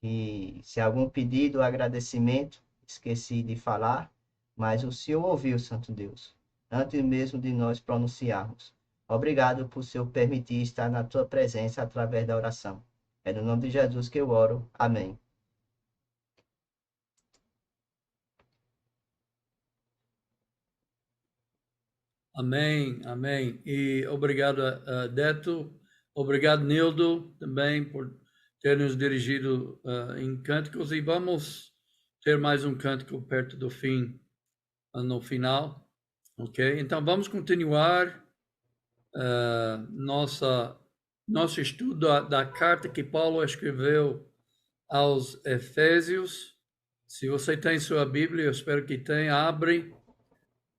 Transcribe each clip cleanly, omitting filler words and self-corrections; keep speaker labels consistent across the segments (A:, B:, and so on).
A: E se algum pedido ou agradecimento, esqueci de falar, mas o Senhor ouviu, Santo Deus, antes mesmo de nós pronunciarmos. Obrigado por Senhor permitir estar na tua presença através da oração. É no nome de Jesus que eu oro. Amém.
B: Amém, amém. E obrigado, Deto. Obrigado, Nildo, também por ter nos dirigido em cânticos. E vamos ter mais um cântico perto do fim, no final. Ok? Então, vamos continuar nosso estudo da carta que Paulo escreveu aos Efésios. Se você tem sua Bíblia, eu espero que tenha, abre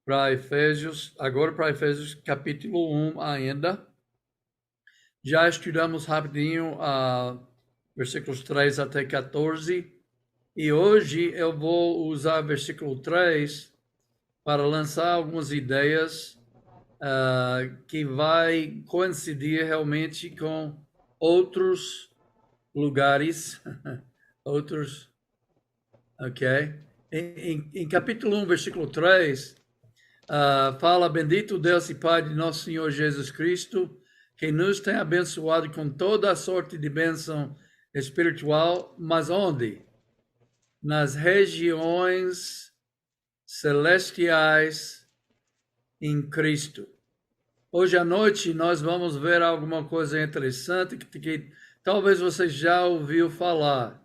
B: para Efésios, agora para Efésios capítulo 1 ainda. Já estudamos rapidinho versículos 3 até 14. E hoje eu vou usar versículo 3 para lançar algumas ideias que vai coincidir realmente com outros lugares, outros, ok? Em capítulo 1, versículo 3, fala: Bendito Deus e Pai de nosso Senhor Jesus Cristo, que nos tem abençoado com toda a sorte de bênção espiritual, mas onde? Nas regiões celestiais em Cristo. Hoje à noite nós vamos ver alguma coisa interessante que talvez você já ouviu falar.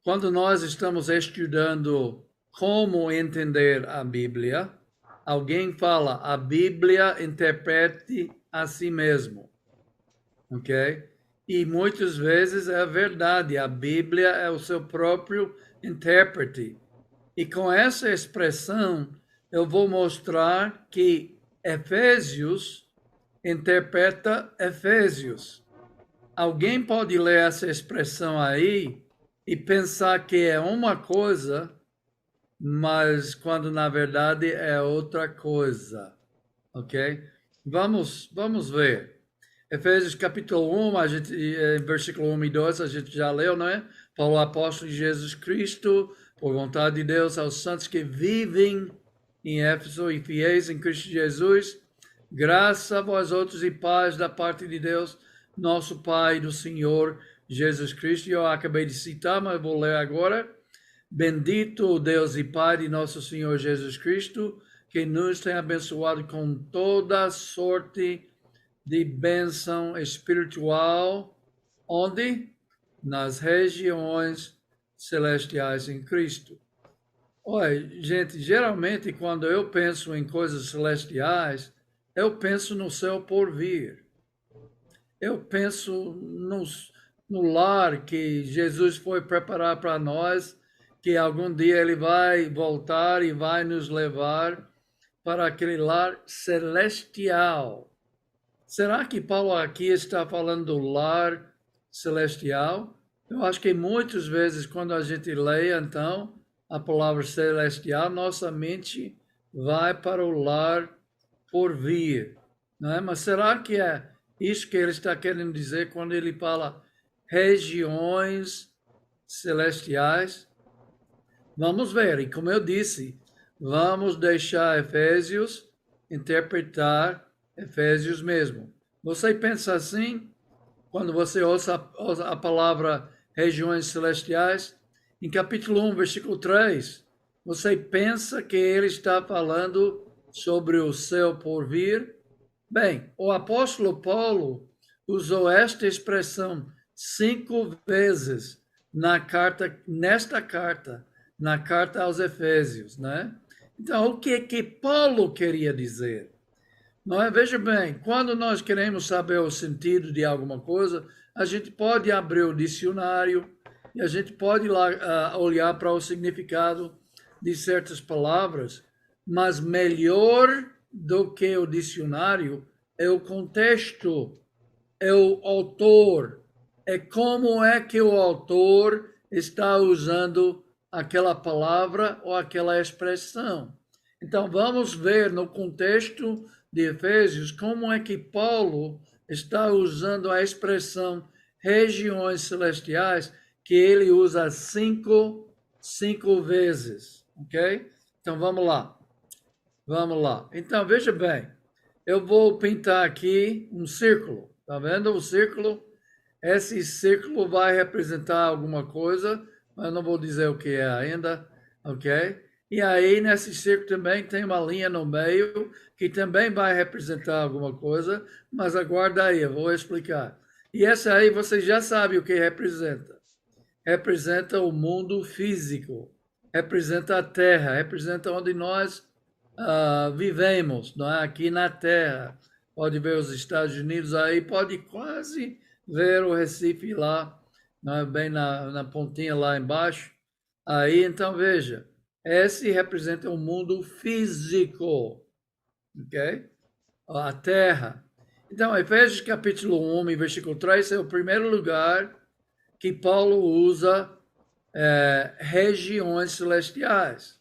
B: Quando nós estamos estudando como entender a Bíblia, alguém fala: a Bíblia interprete a si mesmo, ok? E muitas vezes é verdade, a Bíblia é o seu próprio intérprete. E com essa expressão, eu vou mostrar que Efésios interpreta Efésios. Alguém pode ler essa expressão aí e pensar que é uma coisa, mas quando na verdade é outra coisa, ok? Vamos ver. Efésios capítulo 1, versículo 1 e 2, a gente já leu, não é? Paulo, apóstolo de Jesus Cristo, por vontade de Deus, aos santos que vivem em Éfeso e fiéis em Cristo Jesus, graça a vós outros e paz da parte de Deus, nosso Pai e do Senhor Jesus Cristo. Eu acabei de citar, mas eu vou ler agora. Bendito o Deus e Pai de nosso Senhor Jesus Cristo, que nos tem abençoado com toda sorte de bênção espiritual, onde? Nas regiões celestiais em Cristo. Olha, gente, geralmente quando eu penso em coisas celestiais, eu penso no céu por vir. Eu penso no lar que Jesus foi preparar para nós, que algum dia ele vai voltar e vai nos levar para aquele lar celestial. Será que Paulo aqui está falando do lar celestial? Eu acho que muitas vezes, quando a gente lê, então, a palavra celestial, nossa mente vai para o lar por vir, não é? Mas será que é isso que ele está querendo dizer quando ele fala regiões celestiais? Vamos ver, e como eu disse, vamos deixar Efésios interpretar Efésios mesmo. Você pensa assim, quando você ouça a palavra regiões celestiais, em capítulo 1, versículo 3, você pensa que ele está falando sobre o céu por vir? Bem, o apóstolo Paulo usou esta expressão 5 vezes nesta carta, na carta aos Efésios, né? Então, o que Paulo queria dizer? Não é? Veja bem, quando nós queremos saber o sentido de alguma coisa, a gente pode abrir o dicionário e a gente pode lá, olhar para o significado de certas palavras, mas melhor do que o dicionário é o contexto, é o autor, é como é que o autor está usando aquela palavra ou aquela expressão. Então vamos ver no contexto de Efésios como é que Paulo está usando a expressão regiões celestiais que ele usa cinco vezes, ok? Então vamos lá. Vamos lá. Então veja bem, eu vou pintar aqui um círculo. Tá vendo o círculo? Esse círculo vai representar alguma coisa, mas não vou dizer o que é ainda, ok? E aí nesse círculo também tem uma linha no meio que também vai representar alguma coisa, mas aguarda aí, eu vou explicar. E essa aí você já sabe o que representa. Representa o mundo físico, representa a Terra, representa onde nós vivemos, não é? Aqui na Terra. Pode ver os Estados Unidos aí, pode quase ver o Recife lá, não é? Bem na pontinha lá embaixo. Aí, então, veja, esse representa o mundo físico, ok? A Terra. Então, Efésios capítulo 1, versículo 3, é o primeiro lugar que Paulo usa regiões celestiais.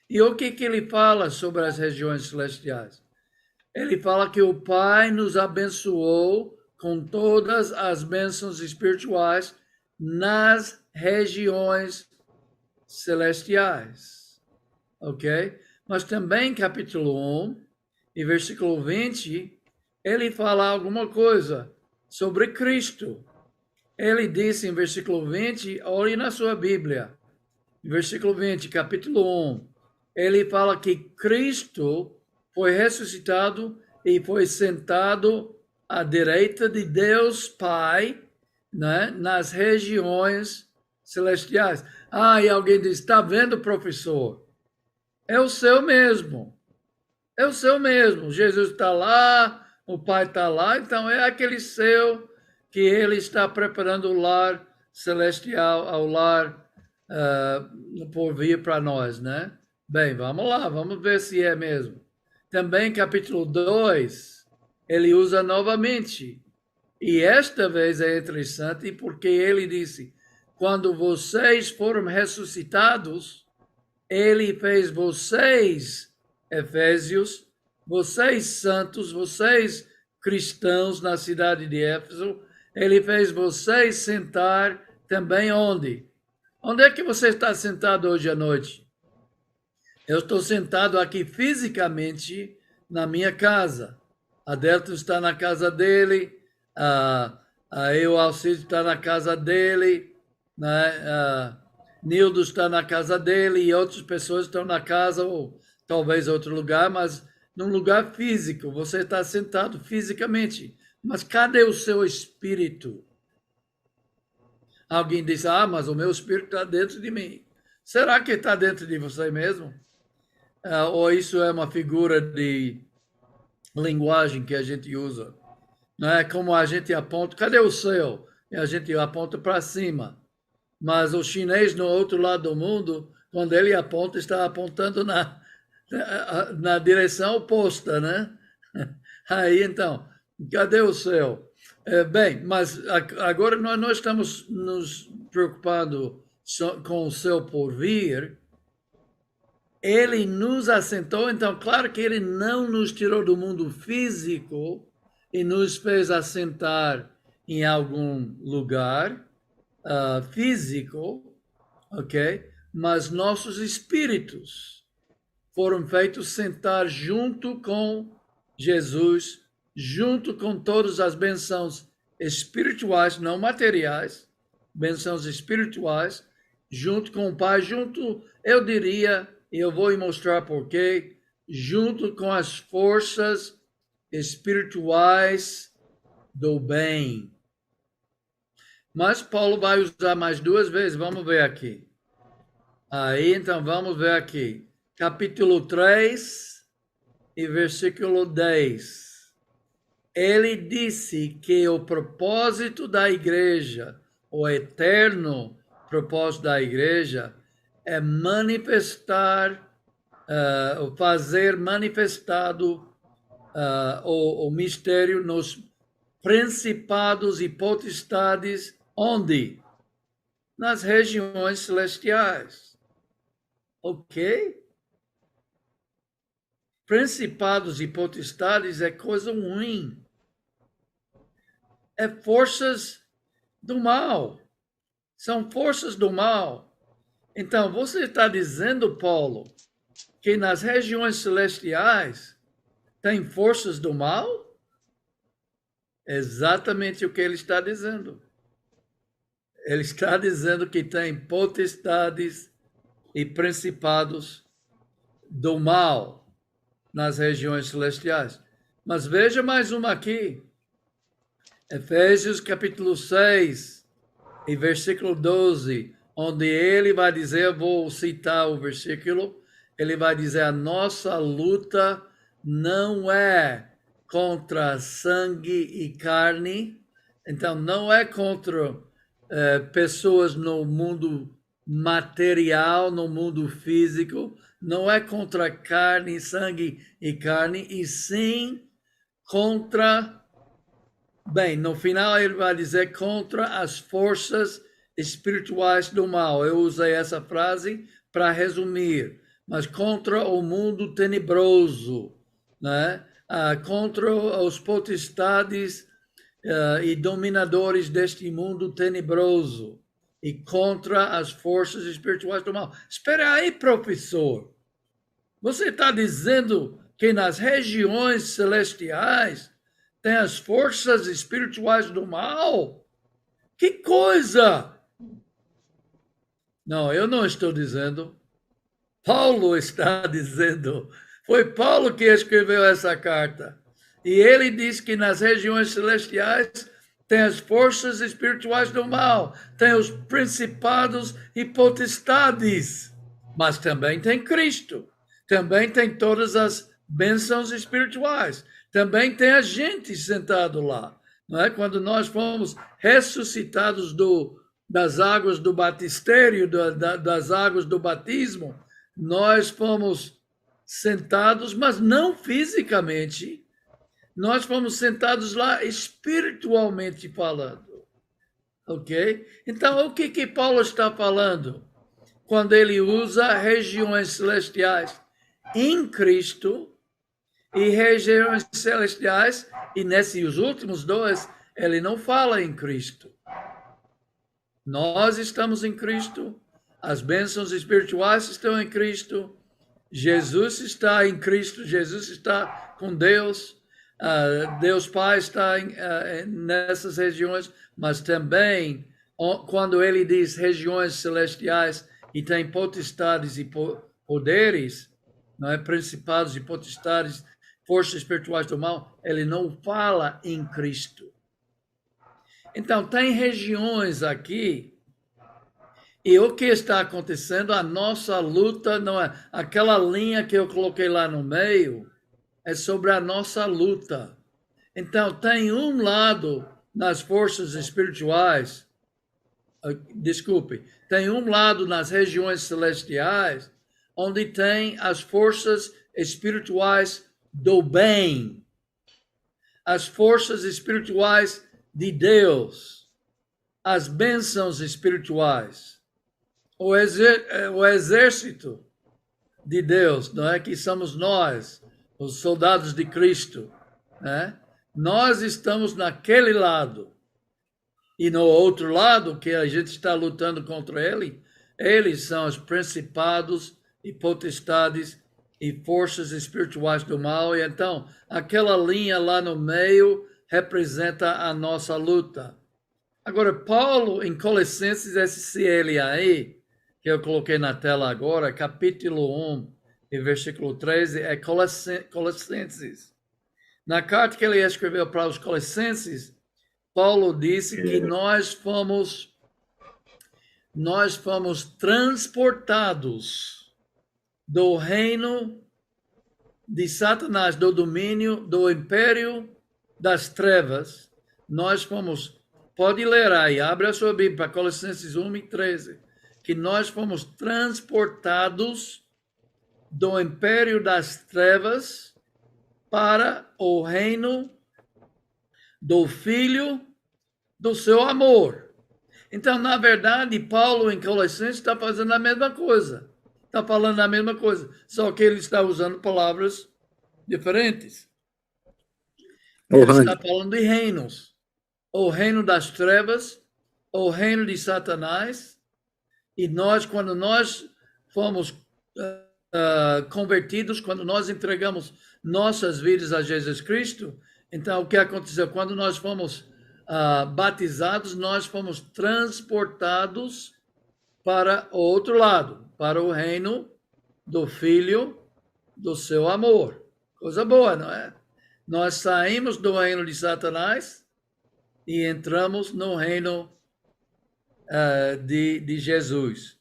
B: E o que ele fala sobre as regiões celestiais? Ele fala que o Pai nos abençoou com todas as bênçãos espirituais nas regiões celestiais. Ok? Mas também, capítulo 1 e versículo 20, ele fala alguma coisa sobre Cristo. Ele disse em versículo 20, olhe na sua Bíblia, versículo 20, capítulo 1, ele fala que Cristo foi ressuscitado e foi sentado à direita de Deus Pai, né, nas regiões celestiais. E alguém diz, está vendo, professor? É o seu mesmo. É o seu mesmo. Jesus está lá, o Pai está lá, então é aquele seu que ele está preparando o lar celestial, ao lar por vir para nós, né? Bem, vamos lá, vamos ver se é mesmo. Também capítulo 2, ele usa novamente. E esta vez é interessante porque ele disse, quando vocês foram ressuscitados, ele fez vocês, Efésios, vocês santos, vocês cristãos na cidade de Éfeso, ele fez vocês sentar também onde? Onde é que você está sentado hoje à noite? Eu estou sentado aqui fisicamente na minha casa. Adelto está na casa dele, aí o Alcides está na casa dele, né? Nildo está na casa dele e outras pessoas estão na casa ou talvez outro lugar, mas num lugar físico. Você está sentado fisicamente. Mas cadê o seu espírito? Alguém diz, mas o meu espírito está dentro de mim. Será que está dentro de você mesmo? Ou isso é uma figura de linguagem que a gente usa? Não é como a gente aponta, cadê o céu? E a gente aponta para cima. Mas o chinês no outro lado do mundo, quando ele aponta, está apontando na direção oposta, né? Aí então, cadê o céu? Bem, mas agora nós não estamos nos preocupando com o céu por vir. Ele nos assentou, então, claro que ele não nos tirou do mundo físico e nos fez assentar em algum lugar físico, ok? Mas nossos espíritos foram feitos sentar junto com Jesus, junto com todas as bênçãos espirituais, não materiais, bênçãos espirituais, junto com o Pai, junto, eu diria, e eu vou mostrar porquê, junto com as forças espirituais do bem. Mas Paulo vai usar mais duas vezes, vamos ver aqui. Aí, então, vamos ver aqui. Capítulo 3 e versículo 10. Ele disse que o propósito da igreja, o eterno propósito da igreja, é manifestar, fazer manifestado o mistério nos principados e potestades, onde? Nas regiões celestiais. Ok? Principados e potestades é coisa ruim. É forças do mal. São forças do mal. Então, você está dizendo, Paulo, que nas regiões celestiais tem forças do mal? Exatamente o que ele está dizendo. Ele está dizendo que tem potestades e principados do mal nas regiões celestiais. Mas veja mais uma aqui. Efésios capítulo 6 e versículo 12, onde ele vai dizer, eu vou citar o versículo, ele vai dizer, a nossa luta não é contra sangue e carne, então não é contra pessoas no mundo material, no mundo físico, não é contra carne, sangue e carne, e sim contra, bem, no final ele vai dizer contra as forças espirituais do mal. Eu usei essa frase para resumir, mas contra o mundo tenebroso, né? Contra os potestades e dominadores deste mundo tenebroso e contra as forças espirituais do mal. Espera aí, professor. Você está dizendo que nas regiões celestiais tem as forças espirituais do mal? Que coisa! Não, eu não estou dizendo. Paulo está dizendo. Foi Paulo que escreveu essa carta. E ele diz que nas regiões celestiais tem as forças espirituais do mal, tem os principados e potestades, mas também tem Cristo, também tem todas as bênçãos espirituais, também tem a gente sentado lá. Não é? Quando nós fomos ressuscitados das águas do batistério, das águas do batismo, nós fomos sentados, mas não fisicamente, nós fomos sentados lá espiritualmente falando. Ok? Então, o que Paulo está falando quando ele usa regiões celestiais em Cristo e regiões celestiais, e nesses últimos dois, ele não fala em Cristo. Nós estamos em Cristo, as bênçãos espirituais estão em Cristo, Jesus está em Cristo, Jesus está com Deus, Deus Pai está nessas regiões, mas também, quando ele diz regiões celestiais e tem potestades e poderes, não é? Principados e potestades, forças espirituais do mal, ele não fala em Cristo. Então, tem regiões aqui, e o que está acontecendo, a nossa luta, não é aquela linha que eu coloquei lá no meio, é sobre a nossa luta. Então, tem um lado nas forças espirituais, desculpe, tem um lado nas regiões celestiais, onde tem as forças espirituais do bem, as forças espirituais de Deus, as bênçãos espirituais, o exército de Deus, não é? Que somos nós, os soldados de Cristo, né? Nós estamos naquele lado. E no outro lado, que a gente está lutando contra ele, eles são os principados e potestades e forças espirituais do mal. E então, aquela linha lá no meio representa a nossa luta. Agora, Paulo, em Colossenses, esse aí, que eu coloquei na tela agora, capítulo 1, e versículo 13, é Colossenses. Na carta que ele escreveu para os Colossenses, Paulo disse que nós fomos transportados do reino de Satanás, do domínio, do império das trevas. Nós fomos, pode ler aí, abre a sua Bíblia para Colossenses 1 e 13, que nós fomos transportados do império das trevas para o reino do Filho do seu amor. Então, na verdade, Paulo em Colossenses está fazendo a mesma coisa. Está falando a mesma coisa, só que ele está usando palavras diferentes. Ele está falando de reinos. O reino das trevas, o reino de Satanás, e nós, quando nós fomos convertidos, quando nós entregamos nossas vidas a Jesus Cristo, então o que aconteceu? Quando nós fomos batizados, nós fomos transportados para o outro lado, para o reino do Filho do seu amor. Coisa boa, não é? Nós saímos do reino de Satanás e entramos no reino de Jesus.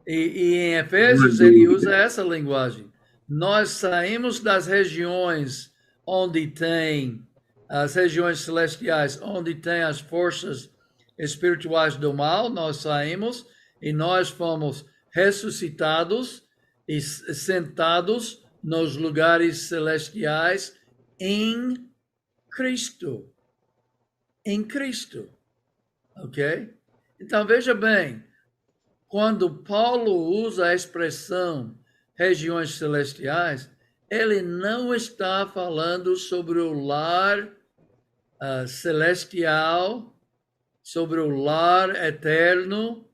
B: E em Efésios ele usa essa linguagem. Nós saímos das regiões onde tem as regiões celestiais, onde tem as forças espirituais do mal, nós saímos e nós fomos ressuscitados e sentados nos lugares celestiais em Cristo. Em Cristo. Ok? Então, veja bem, quando Paulo usa a expressão regiões celestiais, ele não está falando sobre o lar celestial, sobre o lar eterno,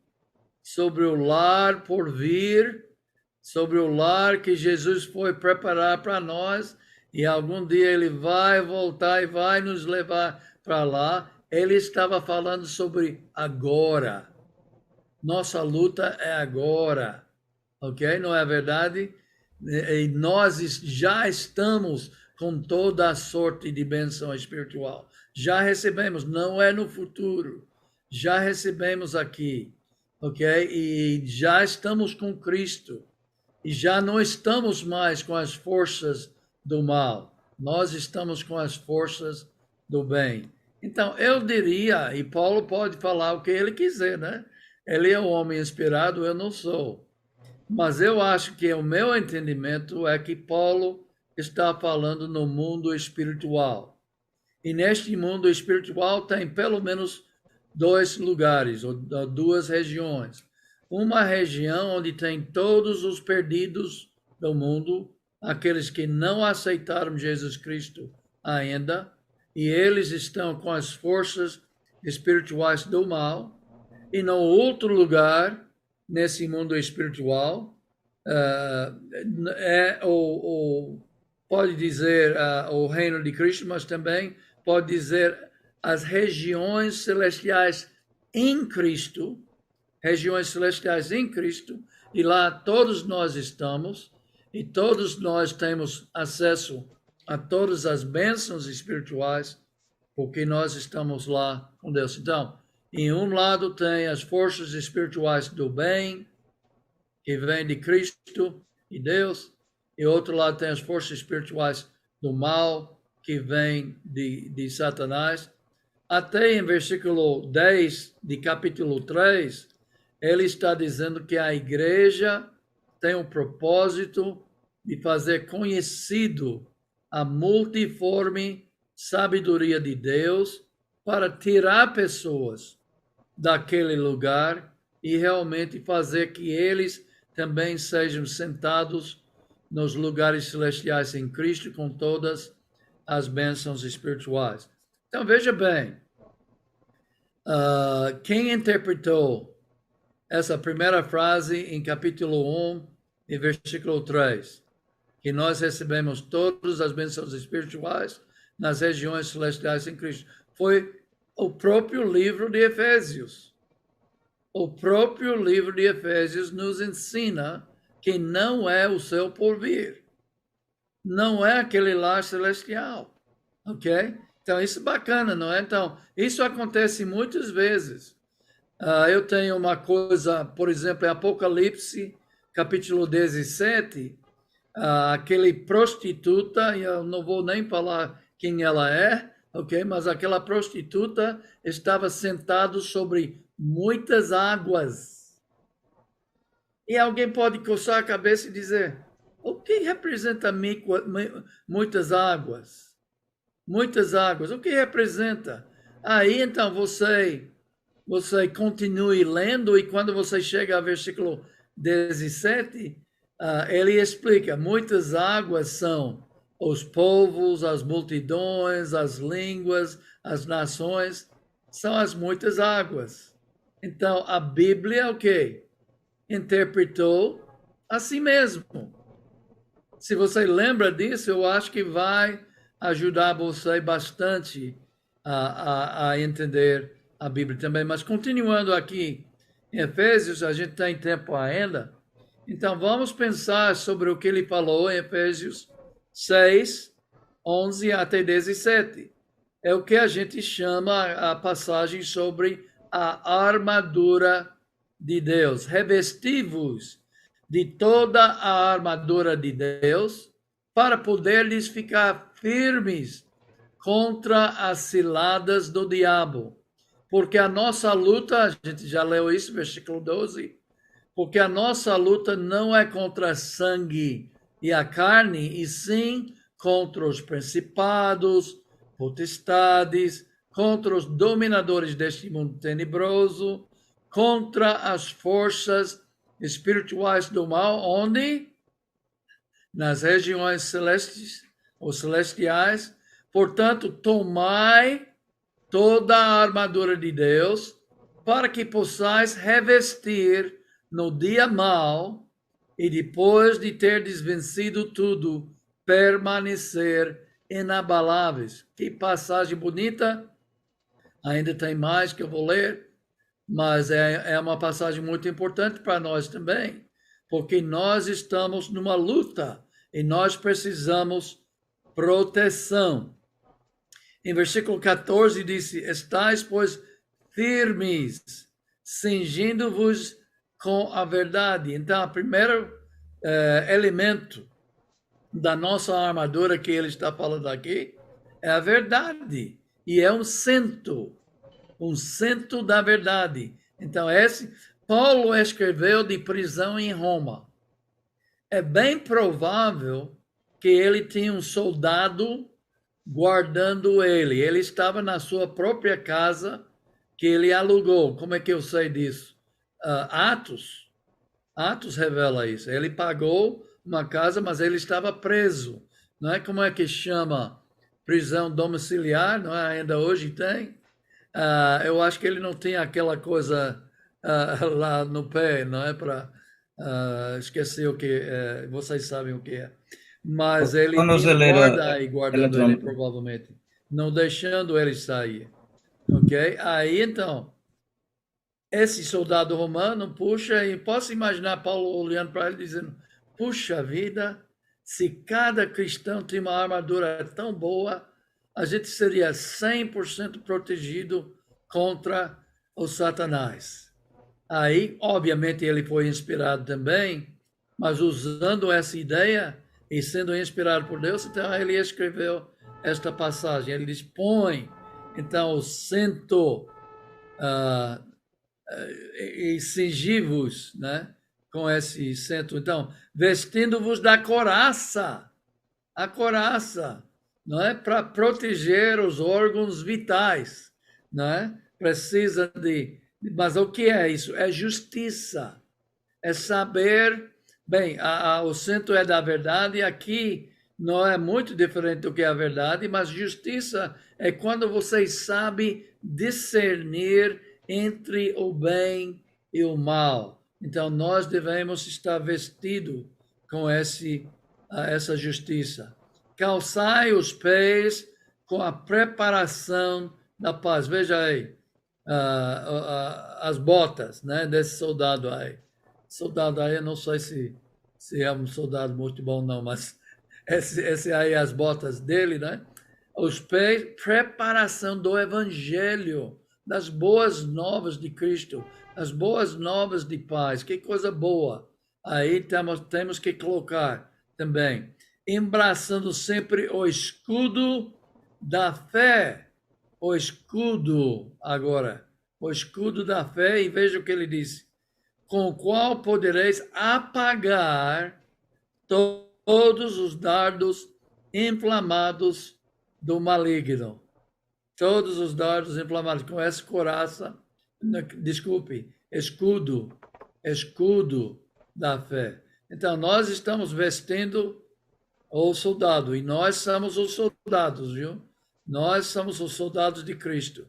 B: sobre o lar por vir, sobre o lar que Jesus foi preparar para nós, e algum dia ele vai voltar e vai nos levar para lá. Ele estava falando sobre agora. Nossa luta é agora, ok? Não é verdade? E nós já estamos com toda a sorte de bênção espiritual. Já recebemos, não é no futuro. Já recebemos aqui, ok? E já estamos com Cristo. E já não estamos mais com as forças do mal. Nós estamos com as forças do bem. Então, eu diria, e Paulo pode falar o que ele quiser, né? Ele é um homem inspirado, eu não sou. Mas eu acho que o meu entendimento é que Paulo está falando no mundo espiritual. E neste mundo espiritual tem pelo menos dois lugares, ou duas regiões. Uma região onde tem todos os perdidos do mundo, aqueles que não aceitaram Jesus Cristo ainda, e eles estão com as forças espirituais do mal. E no outro lugar, nesse mundo espiritual, pode dizer o reino de Cristo, mas também pode dizer as regiões celestiais em Cristo, regiões celestiais em Cristo, e lá todos nós estamos, e todos nós temos acesso a todas as bênçãos espirituais, porque nós estamos lá com Deus. Então, em um lado tem as forças espirituais do bem, que vem de Cristo e Deus, e outro lado tem as forças espirituais do mal, que vem de Satanás. Até em versículo 10 de capítulo 3, ele está dizendo que a igreja tem o propósito de fazer conhecido a multiforme sabedoria de Deus para tirar pessoas daquele lugar e realmente fazer que eles também sejam sentados nos lugares celestiais em Cristo com todas as bênçãos espirituais. Então, veja bem, quem interpretou essa primeira frase em capítulo 1 e versículo 3, que nós recebemos todas as bênçãos espirituais nas regiões celestiais em Cristo, foi o próprio livro de Efésios. O próprio livro de Efésios nos ensina que não é o céu por vir. Não é aquele lar celestial. Ok? Então, isso é bacana, não é? Então, isso acontece muitas vezes. Eu tenho uma coisa, por exemplo, em Apocalipse, capítulo 17, aquele prostituta, eu não vou nem falar quem ela é, ok? Mas aquela prostituta estava sentada sobre muitas águas. E alguém pode coçar a cabeça e dizer, o que representa muitas águas? Muitas águas, o que representa? Aí, então, você continue lendo e quando você chega ao versículo 17, ele explica, muitas águas são os povos, as multidões, as línguas, as nações, são as muitas águas. Então, a Bíblia, o quê? Interpretou a si mesmo. Se você lembra disso, eu acho que vai ajudar você bastante a entender a Bíblia também. Mas continuando aqui em Efésios, a gente tem tempo ainda. Então vamos pensar sobre o que ele falou em Efésios 6, 11 até 17. É o que a gente chama a passagem sobre a armadura de Deus. Revesti-vos de toda a armadura de Deus, para poderes ficar firmes contra as ciladas do diabo. Porque a nossa luta, a gente já leu isso, versículo 12, porque a nossa luta não é contra sangue e a carne, e sim contra os principados, potestades, contra os dominadores deste mundo tenebroso, contra as forças espirituais do mal, onde? Nas regiões celestes ou celestiais. Portanto, tomai toda a armadura de Deus, para que possais revestir no dia mau e depois de ter desvencido tudo, permanecer inabaláveis. Que passagem bonita! Ainda tem mais que eu vou ler, mas é uma passagem muito importante para nós também, porque nós estamos numa luta e nós precisamos proteção. Em versículo 14 disse: estais, pois, firmes, cingindo-vos com a verdade. Então, o primeiro elemento da nossa armadura que ele está falando aqui é a verdade. E é um cinto da verdade. Então, Paulo escreveu de prisão em Roma. É bem provável que ele tinha um soldado guardando ele. Ele estava na sua própria casa que ele alugou. Como é que eu sei disso? Atos revela isso. Ele pagou uma casa, mas ele estava preso. Não é como é que chama prisão domiciliar, não é? Ainda hoje tem. Eu acho que ele não tinha aquela coisa lá no pé, não é? Para esqueci o que é, vocês sabem o que é. Mas ele tinha um
C: Tornozeleira
B: guarda aí guardando ele,
C: eletrônica.
B: provavelmente, não deixando ele sair. Ok? Aí então, esse soldado romano puxa, e posso imaginar Paulo olhando para ele dizendo: puxa vida, se cada cristão tem uma armadura tão boa, a gente seria 100% protegido contra o Satanás. Aí, obviamente, ele foi inspirado também, mas usando essa ideia e sendo inspirado por Deus, então ele escreveu esta passagem. Ele diz: põe, então, o cinto e cingi-vos, né, com esse cinto. Então, vestindo-vos da couraça, a couraça, não é, para proteger os órgãos vitais, não é? Precisa mas o que é isso? É justiça, é saber, bem, o centro é da verdade, aqui não é muito diferente do que é a verdade, mas justiça é quando você sabe discernir entre o bem e o mal. Então, nós devemos estar vestidos com essa justiça. Calçai os pés com a preparação da paz. Veja aí, as botas, né, desse soldado aí. Soldado aí, eu não sei se é um soldado muito bom, não, mas esse aí, as botas dele, né? Os pés, preparação do evangelho, das boas novas de Cristo, as boas novas de paz. Que coisa boa. Aí temos que colocar também, embraçando sempre o escudo da fé. O escudo, agora, o escudo da fé, e veja o que ele disse: com o qual podereis apagar todos os dardos inflamados do maligno. Todos os dardos inflamados, com essa couraça, desculpe, escudo da fé. Então, nós estamos vestindo o soldado, e nós somos os soldados, viu? Nós somos os soldados de Cristo.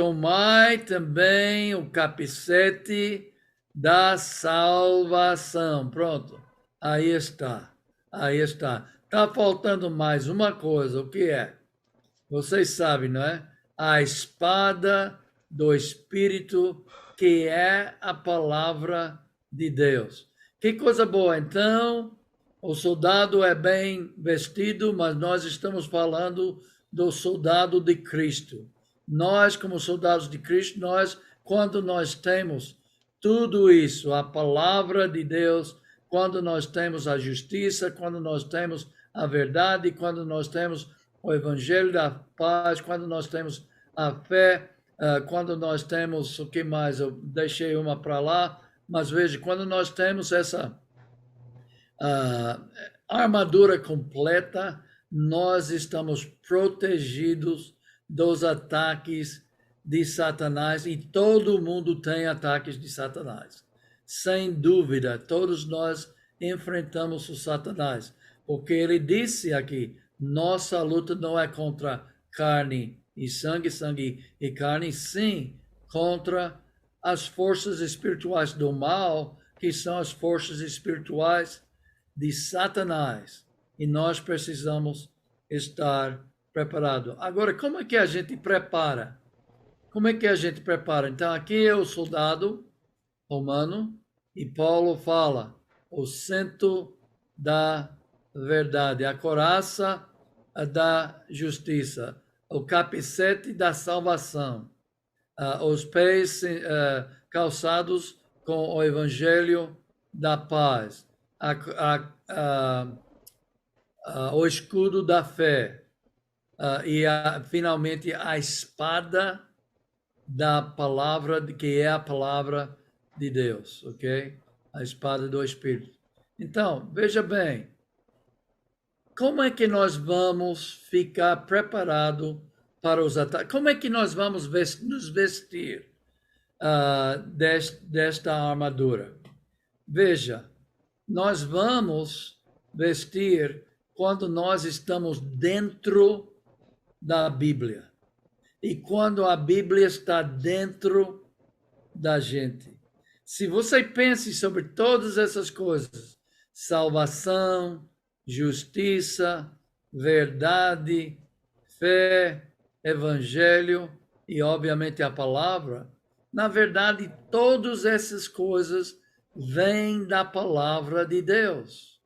B: tomai também o capacete da salvação. Pronto, aí está, aí está. Está faltando mais uma coisa, o que é? Vocês sabem, não é? A espada do Espírito, que é a palavra de Deus. Que coisa boa. Então, o soldado é bem vestido, mas nós estamos falando do soldado de Cristo. Nós, como soldados de Cristo, quando nós temos tudo isso, a palavra de Deus, quando nós temos a justiça, quando nós temos a verdade, quando nós temos o evangelho da paz, quando nós temos a fé, quando nós temos, o que mais? Eu deixei uma para lá, mas veja, quando nós temos essa armadura completa, nós estamos protegidos dos ataques de Satanás, e todo mundo tem ataques de Satanás. Sem dúvida, todos nós enfrentamos o Satanás, porque ele disse aqui, nossa luta não é contra carne e sangue e carne, sim, contra as forças espirituais do mal, que são as forças espirituais de Satanás. E nós precisamos estar preparados. Agora, como é que a gente prepara? Como é que a gente prepara? Então, aqui é o soldado romano, e Paulo fala, o cinto da verdade, a couraça da justiça, o capacete da salvação, os pés calçados com o evangelho da paz, o escudo da fé, e finalmente a espada da palavra, que é a palavra de Deus, ok? A espada do Espírito. Então, veja bem, como é que nós vamos ficar preparados para os ataques? Como é que nós vamos nos vestir desta armadura? Veja, nós vamos vestir quando nós estamos dentro da Bíblia. E quando a Bíblia está dentro da gente. Se você pense sobre todas essas coisas, salvação, justiça, verdade, fé, evangelho e, obviamente, a palavra, na verdade, todas essas coisas vêm da palavra de Deus.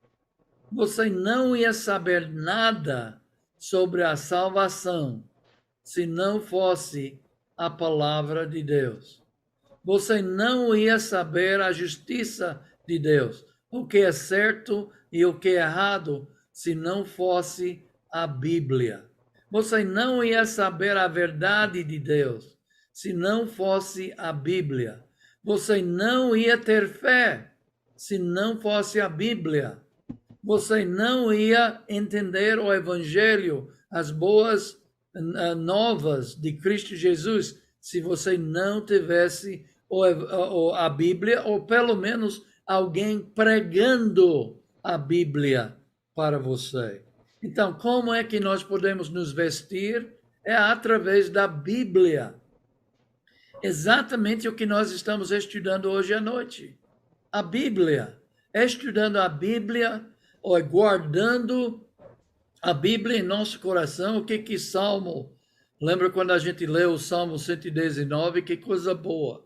B: Você não ia saber nada sobre a salvação se não fosse a palavra de Deus. Você não ia saber a justiça de Deus, o que é certo e o que é errado, se não fosse a Bíblia. Você não ia saber a verdade de Deus, se não fosse a Bíblia. Você não ia ter fé, se não fosse a Bíblia. Você não ia entender o Evangelho, as boas novas de Cristo Jesus, se você não tivesse a Bíblia, ou pelo menos alguém pregando a Bíblia para você. Então, como é que nós podemos nos vestir? É através da Bíblia. Exatamente o que nós estamos estudando hoje à noite. A Bíblia. Estudando a Bíblia, ou guardando a Bíblia em nosso coração. O que Salmo? Lembra quando a gente leu o Salmo 119? Que coisa boa.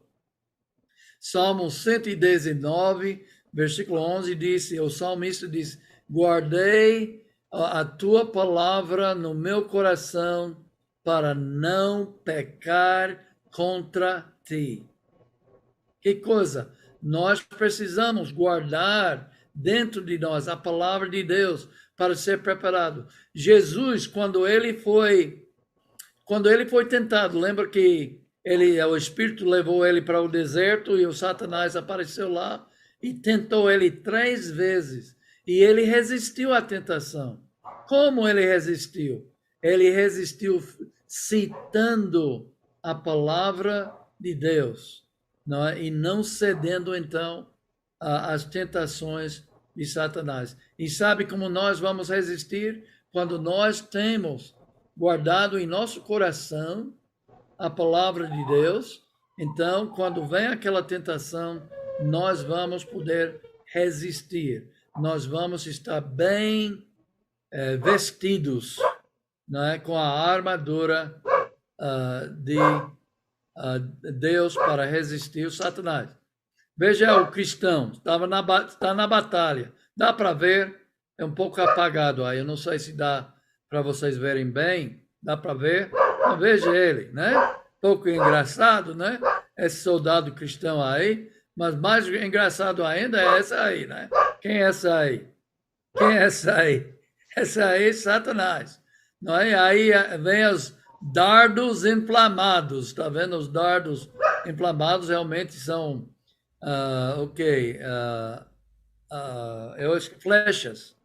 B: Salmo 119, versículo 11 diz, o salmista diz, guardei a tua palavra no meu coração para não pecar contra ti. Que coisa? Nós precisamos guardar dentro de nós a palavra de Deus para ser preparado. Jesus, quando ele foi tentado, lembra que o Espírito levou ele para o deserto e o Satanás apareceu lá e tentou ele 3 vezes. E ele resistiu à tentação. Como ele resistiu? Ele resistiu citando a palavra de Deus, não é? E não cedendo, então, às tentações de Satanás. E sabe como nós vamos resistir? Quando nós temos guardado em nosso coração a palavra de Deus, então, quando vem aquela tentação, nós vamos poder resistir. Nós vamos estar bem vestidos, né, com a armadura de Deus para resistir o Satanás. Veja o cristão, está na batalha. Dá para ver, é um pouco apagado aí. Eu não sei se dá para vocês verem bem. Dá para ver? Então, veja ele, né? Pouco engraçado, né? Esse soldado cristão aí. Mas mais engraçado ainda é essa aí, né? Quem é essa aí? Quem é essa aí? Essa aí é Satanás. Não é? Aí vem os dardos inflamados. Está vendo? Os dardos inflamados realmente são eu acho que flechas,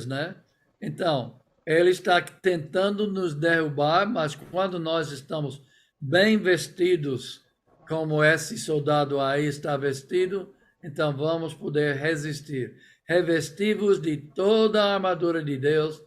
B: né? Então, ele está tentando nos derrubar, mas quando nós estamos bem vestidos, como esse soldado aí está vestido, então vamos poder resistir. Revestivos de toda a armadura de Deus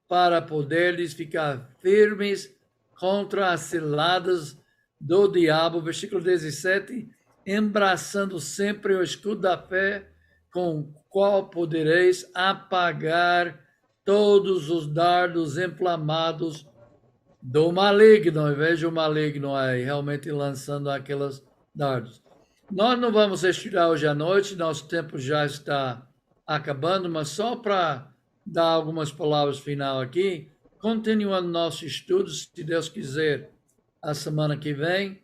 B: para poderes ficar firmes contra as ciladas do diabo. Versículo 17, embraçando sempre o escudo da fé, com o qual podereis apagar todos os dardos inflamados do maligno. Veja o maligno aí, realmente lançando aqueles dardos. Nós não vamos estudar hoje à noite, nosso tempo já está acabando, mas só para dar algumas palavras final aqui, continuando nosso estudo, se Deus quiser, a semana que vem,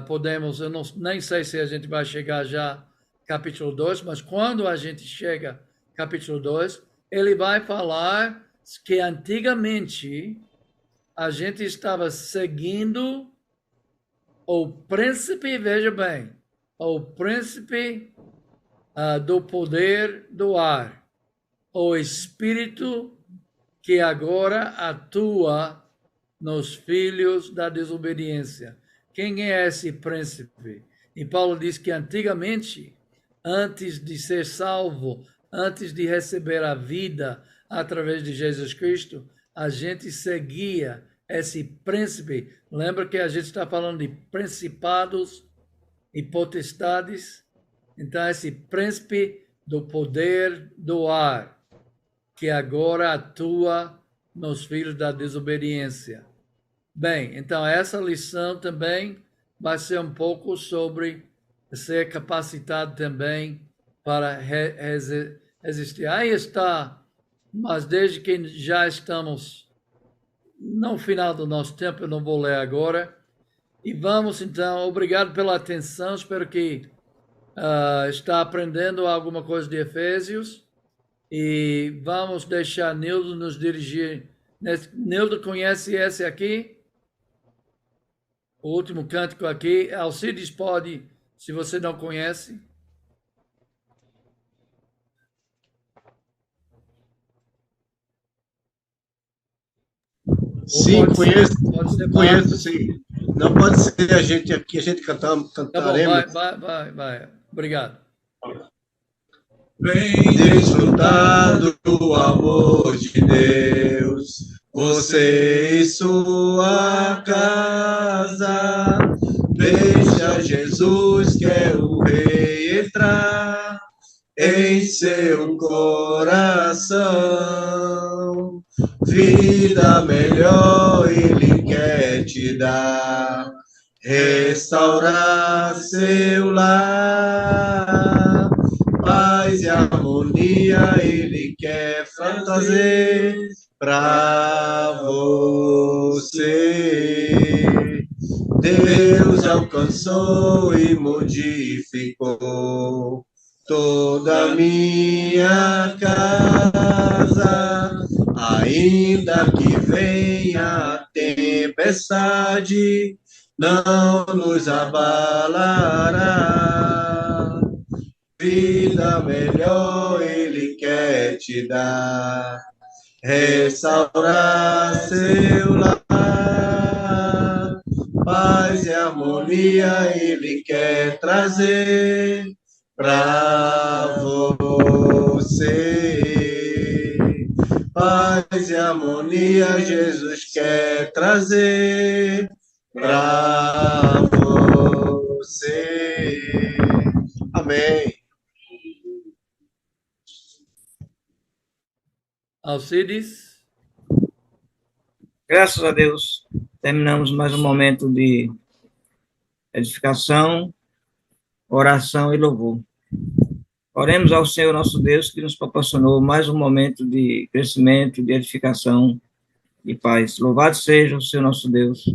B: podemos, eu nem sei se a gente vai chegar já capítulo 2, mas quando a gente chega capítulo 2, ele vai falar que antigamente a gente estava seguindo o príncipe, veja bem, o príncipe do poder do ar, o espírito que agora atua nos filhos da desobediência. Quem é esse príncipe? E Paulo diz que antigamente, antes de ser salvo, antes de receber a vida através de Jesus Cristo, a gente seguia esse príncipe. Lembra que a gente está falando de principados e potestades? Então, esse príncipe do poder do ar, que agora atua nos filhos da desobediência. Bem, então essa lição também vai ser um pouco sobre ser capacitado também para resistir. Aí está, mas desde que já estamos no final do nosso tempo, eu não vou ler agora. E vamos então, obrigado pela atenção, espero que está aprendendo alguma coisa de Efésios. E vamos deixar Nildo nos dirigir. Nildo conhece esse aqui? O último cântico aqui. Alcides pode, se você não conhece.
C: Sim, conheço. Conheço, sim. Não pode ser a gente aqui, a gente cantaremos.
B: Tá bom, vai. Obrigado.
C: Vem desfrutar do amor de Deus, você e sua casa. Deixa Jesus, que é o Rei, entrar em seu coração. Vida melhor Ele quer te dar, restaurar seu lar. Paz e harmonia Ele quer trazer para você. Deus alcançou e modificou toda a minha casa. Ainda que venha a tempestade, não nos abalará. Vida melhor Ele quer te dar, restaurar seu lar. Paz e harmonia Ele quer trazer para você. Paz e harmonia Jesus quer trazer para você. Amém.
B: Alcides?
D: Graças a Deus, terminamos mais um momento de edificação, oração e louvor. Oremos ao Senhor nosso Deus, que nos proporcionou mais um momento de crescimento, de edificação e paz. Louvado seja o Senhor nosso Deus,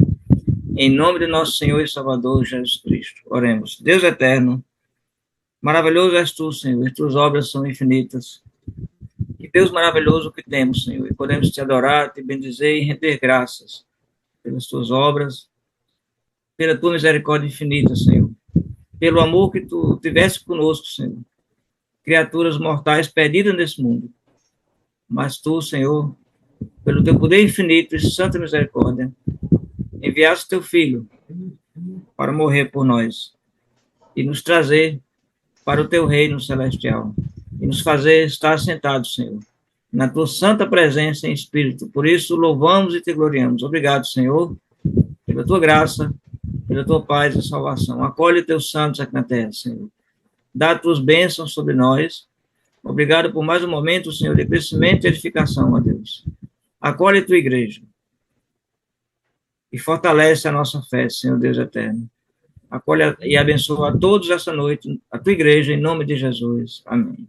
D: em nome de nosso Senhor e Salvador Jesus Cristo. Oremos. Deus eterno, maravilhoso és tu, Senhor, e tuas obras são infinitas. E Deus maravilhoso que temos, Senhor, e podemos te adorar, te bendizer e render graças pelas tuas obras, pela tua misericórdia infinita, Senhor, pelo amor que tu tiveste conosco, Senhor, criaturas mortais perdidas nesse mundo, mas tu, Senhor, pelo teu poder infinito e santa misericórdia, enviaste teu Filho para morrer por nós e nos trazer para o teu reino celestial e nos fazer estar sentados, Senhor, na tua santa presença em espírito. Por isso, louvamos e te gloriamos. Obrigado, Senhor, pela tua graça, pela tua paz e salvação. Acolhe teus santos aqui na terra, Senhor. Dá tuas bênçãos sobre nós. Obrigado por mais um momento, Senhor, de crescimento e edificação, ó Deus. Acolhe a tua igreja e fortalece a nossa fé, Senhor Deus eterno. Acolhe e abençoa a todos essa noite, a tua igreja, em nome de Jesus. Amém.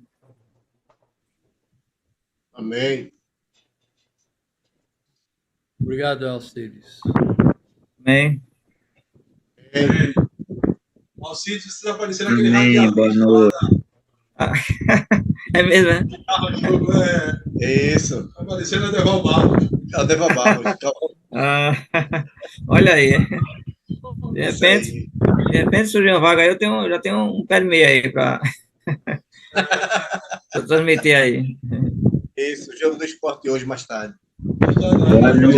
C: Amém.
B: Obrigado, Alcides.
D: Amém.
E: Alcides, você está aparecendo naquele
F: Amém, boa noite.
D: É mesmo, né?
C: Isso.
E: Está aparecendo a Deval Barros.
C: Adeva Barros.
D: Ah, olha aí. De repente surgiu uma vaga aí, já tenho um pé de meia aí para transmitir aí.
C: Isso, o jogo do esporte hoje mais tarde.
F: Boa noite.